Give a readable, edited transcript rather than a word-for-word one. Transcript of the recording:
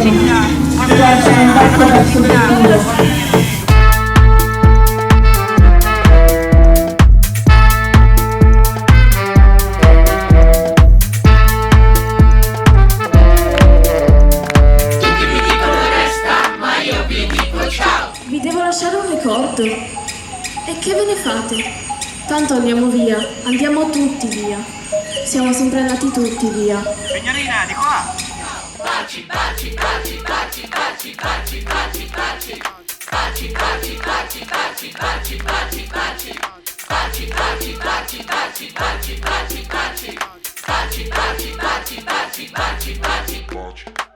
Viaggia in barca verso il futuro. Vi devo lasciare un ricordo. E che ve ne fate? Tanto andiamo via, andiamo tutti via. Siamo sempre andati tutti via. Signorina, di qua! Baci, baci, baci, baci, baci, baci, baci, baci. Baci, baci, baci, baci, baci, baci, baci. Baci, baci, baci, baci, baci, baci, baci. Baci, baci, baci, baci, baci, baci.